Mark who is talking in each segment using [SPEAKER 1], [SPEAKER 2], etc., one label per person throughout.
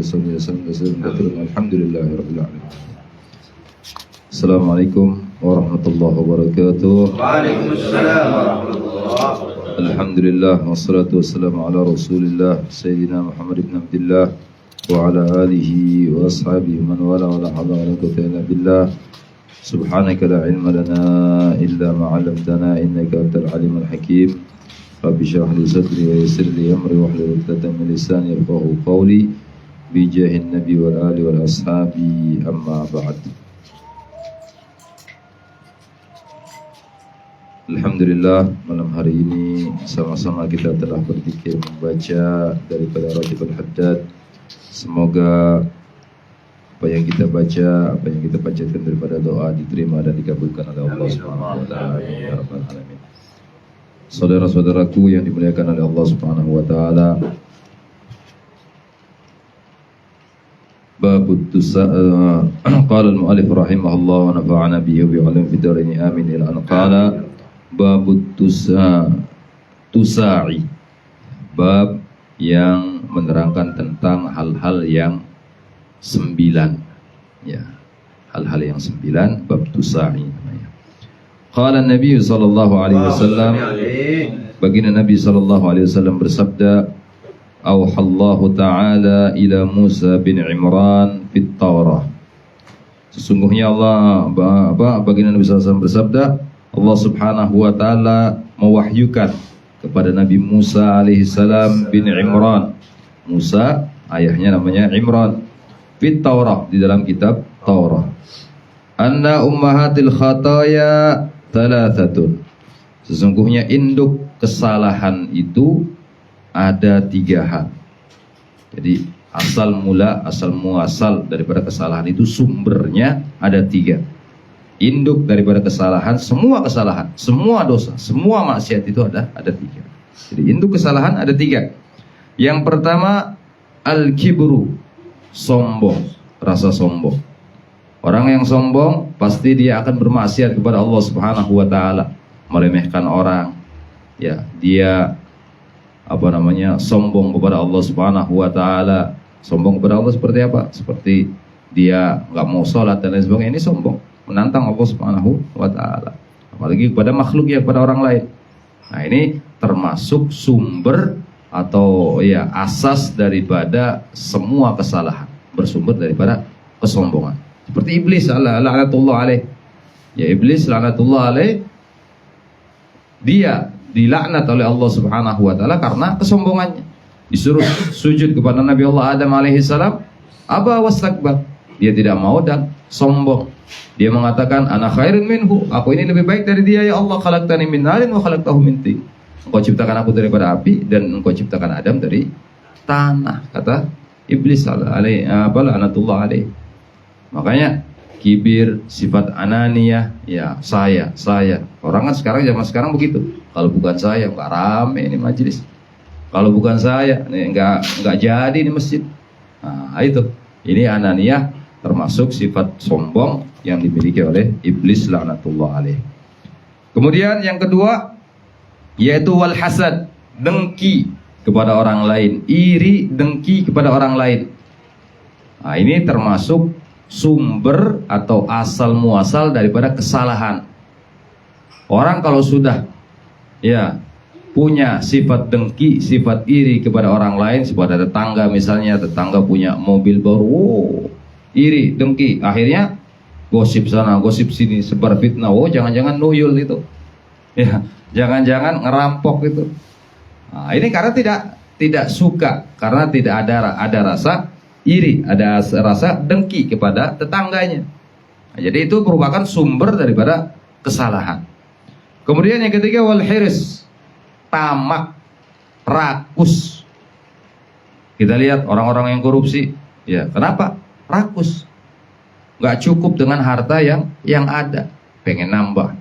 [SPEAKER 1] Alhamdulillahirabbil alamin. Assalamualaikum warahmatullahi wabarakatuh.
[SPEAKER 2] Waalaikumsalam warahmatullahi wabarakatuh.
[SPEAKER 1] Alhamdulillah wassalatu wassalamu ala Rasulillah Sayyidina Muhammad ibn Abdullah wa ala alihi wa ashabihi man wala wa la hawla wa la quwwata illa billah. Subhanaka la ilma lana illa ma 'allamtana innaka antal alimul hakim. Rabbi shrah li sadri wa yassir li amri wahlul 'uqdatam min lisani yafqahu qawli bi jahin nabi wal ali wal ashabi amma ba'd. Alhamdulillah, malam hari ini sama-sama kita telah berzikir membaca daripada Ratibul Haddad. Semoga apa yang kita baca, apa yang kita bacakan daripada doa diterima dan dikabulkan oleh Allah Subhanahu wa taala. Ya rabbal alamin. Saudara-saudaraku yang dimuliakan oleh Allah Subhanahu wa taala. Babut tusa qala al-mu'allif rahimahullah wa nafa'ana bihi wa bi'ilmihi fid dharain amin ila an qala babut tusa'i, bab yang menerangkan tentang hal-hal yang 9, ya, hal-hal yang 9, bab tusa'i namanya. Qala Nabi sallallahu alaihi wasallam, baginda Nabi sallallahu alaihi wasallam bersabda, auhallahu ta'ala ila Musa bin Imran fit Taurah. Sesungguhnya Allah, baginda Nabi sallallahu alaihi wasallam bersabda, Allah subhanahu wa ta'ala mewahyukan kepada Nabi Musa alaihissalam bin Imran. Musa, ayahnya namanya Imran. Fit Taurah, di dalam kitab Taurah. Anna ummahatil khataya thalathatun. Sesungguhnya induk kesalahan itu ada 3 hal. Jadi asal muasal daripada kesalahan itu sumbernya ada 3. Induk daripada kesalahan, semua dosa, semua maksiat itu ada 3. Jadi induk kesalahan ada 3. Yang pertama al-kibru, sombong, rasa sombong. Orang yang sombong pasti dia akan bermaksiat kepada Allah Subhanahu wa taala, meremehkan orang. Ya, dia sombong kepada Allah Subhanahu wa taala. Sombong kepada Allah seperti apa? Seperti dia enggak mau sholat dan lain sebagainya, ini sombong, menantang Allah Subhanahu wa taala, apalagi kepada makhluk ya, kepada orang lain. Nah, ini termasuk sumber atau ya asas daripada semua kesalahan, bersumber daripada kesombongan. Seperti iblis laknatullah alaih. Ya, iblis laknatullah alaih, dia dilaknat oleh Allah Subhanahu wa taala karena kesombongannya. Disuruh sujud kepada Nabi Allah Adam alaihi salam, aba wastakbar. Dia tidak mau dan sombong. Dia mengatakan, ana khairun minhu, aku ini lebih baik dari dia, ya Allah, khalaqtani min narin wa khalaqtahu min tin. Engkau ciptakan aku daripada api dan engkau ciptakan Adam dari tanah, kata iblis laknatullah alaih. Makanya kibir, sifat ananiyah, ya saya. Orang kan zaman sekarang begitu. Kalau bukan saya enggak rame ini majelis. Kalau bukan saya, nih enggak jadi ini masjid. Nah, itu. Ini ananiyah, termasuk sifat sombong yang dimiliki oleh iblis laknatullah alaih. Kemudian yang kedua yaitu wal hasad, dengki kepada orang lain, iri, dengki kepada orang lain. Nah, ini termasuk sumber atau asal muasal daripada kesalahan. Orang kalau sudah ya punya sifat dengki, sifat iri kepada orang lain, kepada tetangga misalnya, tetangga punya mobil baru, iri, dengki, akhirnya gosip sana, gosip sini, sebar fitnah, jangan-jangan nuyul itu, ya, jangan-jangan ngerampok itu. Nah, ini karena tidak suka, karena tidak ada rasa iri, ada rasa dengki kepada tetangganya. Nah, jadi itu merupakan sumber daripada kesalahan. Kemudian yang ketiga wal hirs, tamak, rakus. Kita lihat orang-orang yang korupsi, ya kenapa? Rakus. Nggak cukup dengan harta yang ada, pengen nambah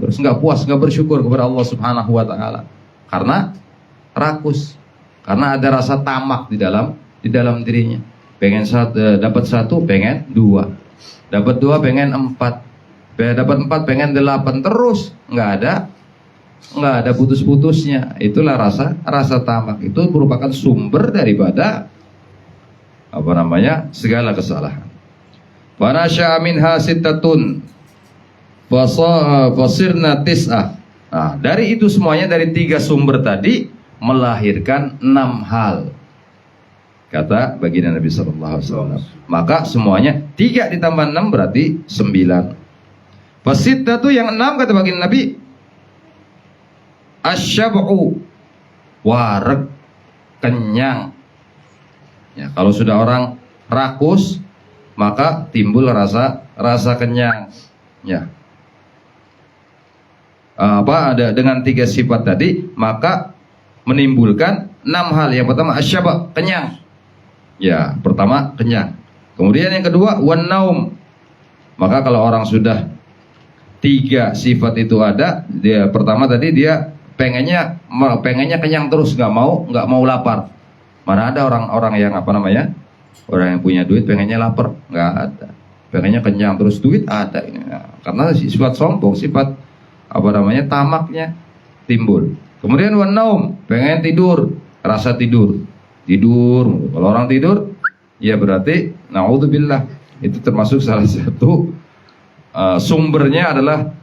[SPEAKER 1] terus, nggak puas, nggak bersyukur kepada Allah Subhanahu wa taala karena rakus, karena ada rasa tamak di dalam dirinya. Pengen dapat 1 pengen 2, dapat 2 pengen 4, dapat 4 pengen 8, terus nggak ada putus-putusnya. Itulah rasa tamak. Itu merupakan sumber daripada segala kesalahan. Wa nasya'a minha sittatun fasirna tis'ah. Nah, dari itu semuanya, dari 3 sumber tadi melahirkan 6 hal. Kata baginda Nabi SAW. Maka semuanya 3 ditambah 6 berarti 9. Fasittatu yang 6 kata baginda Nabi, asyab'u, wareg, kenyang. Ya, kalau sudah orang rakus maka timbul rasa kenyang. Ya. Ada dengan 3 sifat tadi maka menimbulkan 6 hal. Yang pertama asyaba, kenyang. Ya, pertama kenyang. Kemudian yang kedua wan naum. Maka kalau orang sudah 3 sifat itu ada, dia pertama tadi dia pengennya kenyang terus, nggak mau lapar. Mana ada orang yang orang yang punya duit pengennya lapar, nggak ada. Pengennya kenyang terus, duit ada. Nah, karena sifat sombong, sifat tamaknya timbul. Kemudian wan naum, pengen tidur, rasa tidur. Kalau orang tidur ya berarti naudzubillah, itu termasuk salah satu sumbernya adalah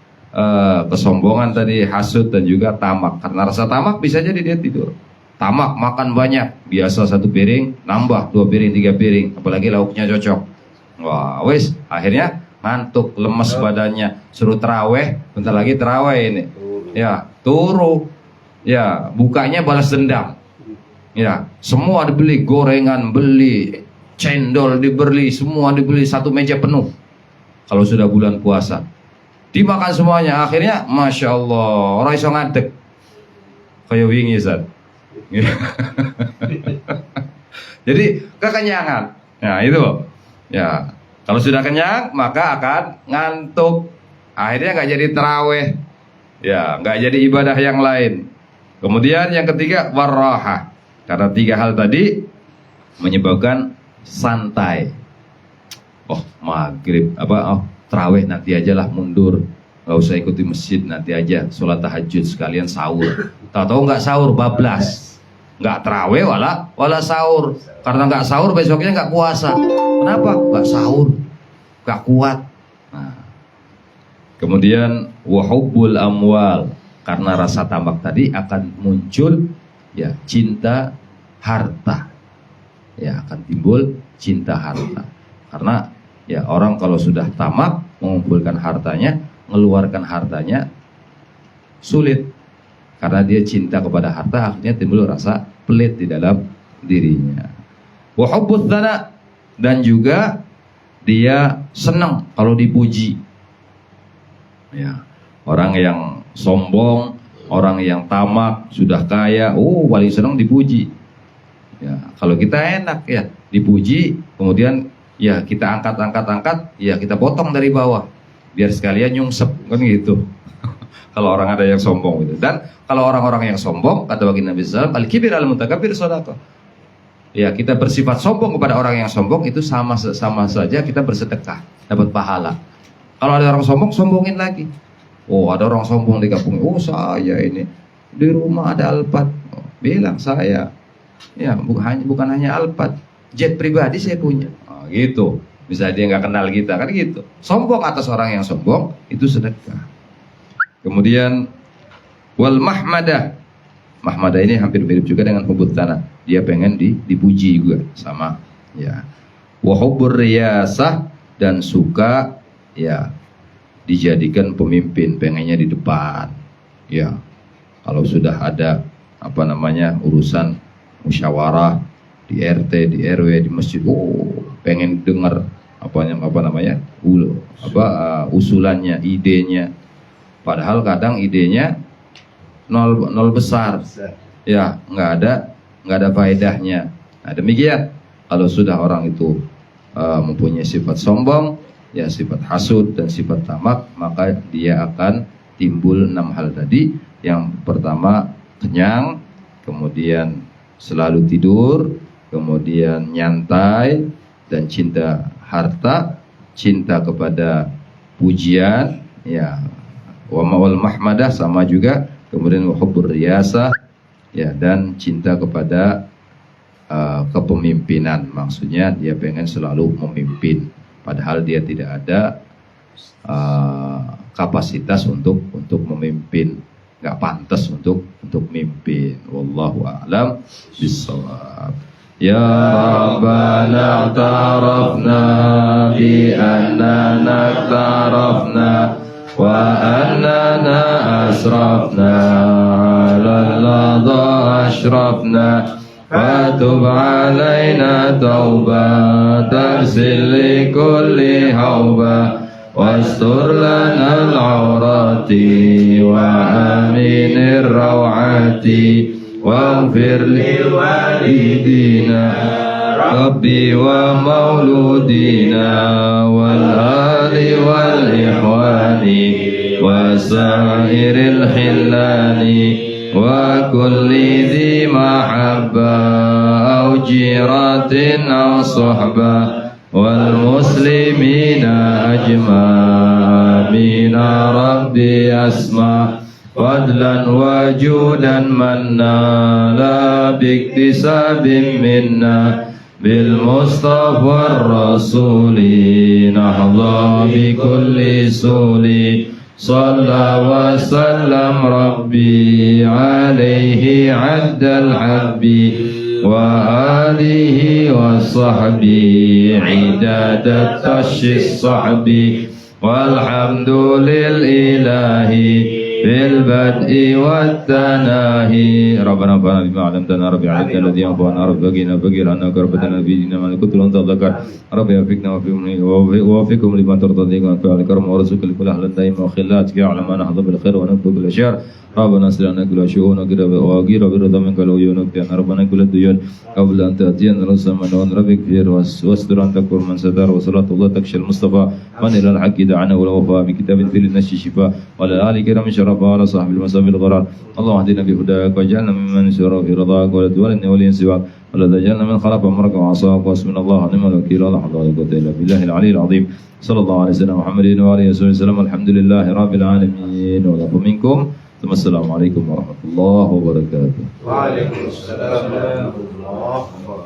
[SPEAKER 1] kesombongan tadi, hasud dan juga tamak. Karena rasa tamak bisa jadi dia tidur. Tamak makan banyak, biasa 1 piring nambah 2 piring 3 piring, apalagi lauknya cocok. Wah, wis akhirnya ngantuk, lemes badannya, suruh teraweh, bentar lagi teraweh ini. Ya, turu. Ya, bukanya balas dendam. Ya, semua dibeli, gorengan beli, cendol dibeli, semua dibeli, 1 meja penuh. Kalau sudah bulan puasa dimakan semuanya, akhirnya masya Allah orang iso ngadeg kayak wingi Zat. Jadi kekenyangan. Nah itu ya, kalau sudah kenyang maka akan ngantuk, akhirnya nggak jadi terawih, ya nggak jadi ibadah yang lain. Kemudian yang ketiga warraha, karena 3 hal tadi menyebabkan santai. Oh maghrib terawih nanti aja lah, mundur, nggak usah ikuti masjid, nanti aja sholat tahajud sekalian sahur. Tahu nggak sahur bablas, nggak terawih wala sahur. Karena nggak sahur besoknya nggak puasa. Kenapa? Nggak sahur, nggak kuat. Nah. Kemudian wahubbul amwal, karena rasa tamak tadi akan muncul ya cinta harta. Ya akan timbul cinta harta. Karena ya orang kalau sudah tamak mengumpulkan hartanya, mengeluarkan hartanya sulit. Karena dia cinta kepada harta, akhirnya timbul rasa pelit di dalam dirinya. Wa hubbuz tsana, dan juga dia senang kalau dipuji. Ya, orang yang sombong, orang yang tamak, sudah kaya, paling senang dipuji. Ya, kalau kita enak ya dipuji, kemudian ya kita angkat, ya kita potong dari bawah, biar sekalian nyungsep, kan gitu. Kalau orang ada yang sombong gitu. Dan kalau orang-orang yang sombong, kata baginda Nabi SAW, al-kibir al-mutakabbir shadaqah. Ya, kita bersifat sombong kepada orang yang sombong itu sama saja kita bersedekah, dapat pahala. Kalau ada orang sombong, sombongin lagi. Ada orang sombong di kampung, saya ini di rumah ada Alphard. Bilang saya, ya bukan hanya Alphard, jet pribadi saya punya. Gitu. Bisa dia nggak kenal kita, kan gitu. Sombong atas orang yang sombong itu sedekah. Kemudian wal mahmadah. Mahmadah ini hampir mirip juga dengan hubbut tanah. Dia pengen dipuji juga sama ya. Wa hubbur riyasah, dan suka ya dijadikan pemimpin, pengennya di depan. Ya. Kalau sudah ada urusan musyawarah di RT, di RW, di masjid, pengen dengar usulannya, idenya. Padahal kadang idenya nol besar, ya nggak ada faedahnya. Nah demikian kalau sudah orang itu mempunyai sifat sombong, ya sifat hasud dan sifat tamak, maka dia akan timbul 6 hal tadi. Yang pertama kenyang, kemudian selalu tidur, kemudian nyantai, dan cinta harta, cinta kepada pujian, ya wa ma'al mahmadah sama juga, kemudian hubbur riyasah, ya, dan cinta kepada kepemimpinan, maksudnya dia pengen selalu memimpin, padahal dia tidak ada kapasitas untuk memimpin, nggak pantas untuk mimpin. Wallahu a'lam bishawab. Ya Rabbana tarafna bi annana tarafna wa annana asrafna ala ladha ashrafna fatub alaina tauba tarsil li kulli hawba wastur lana al-awrati wa aminir rawati waghfir lil walidina rabbi wa mauludina wal ali wal ihwani wa sairil hillani wa kulli dhi mahabba aw jiratin aw suhba wal muslimina ajma'ina rabbi asma' fadlan wa judan manna la biktisabin minna bil mustafa rasuli nahdha bi kulli suli salla wa sallam rabbi alaihi addal habbi wa alihi wa sahbihi idadat tashis sahbi walhamdulil ilahi بالبدء والتناهي ربنا انفعنا بما علمتنا رب علمنا الذي ينفعنا رب بقينا بقير عنا كربتنا في ديننا من كنت لن تذكر رب يوفقنا ووفقكم لما ترتضي وانفع الكرم ورزق لكل اهل الدائم وخلاتك يعلم ما نحظى بالخير ونكتب بالاشياء ربنا اسلنا كل شؤون وغير برضا منك العيون واكفنا ربنا كل الديون قبل ان تاتينا رسل من ربك اغفر واستر ان تكفر من ستر وصلاه الله تكشى المصطفى من الى الحق دعنا والوفاء بكتاب في للنشر شفاء وعلى ال كرام شرف وعلى صاحب المصاب الغرار اللهم اهدنا بهداك واجعلنا ممن سر في رضاك ولا تولنا ولي سواك ولا تجعلنا من خلف امرك وعصاك واسمنا الله ونعم الوكيل ولا حول ولا قوه الا بالله العلي العظيم صلى الله عليه وسلم محمد وعلى اله وسلم الحمد لله رب العالمين ولكم منكم ثم السلام عليكم ورحمه الله وبركاته.
[SPEAKER 2] Waalaikumsalam warahmatullahi wabarakatuh.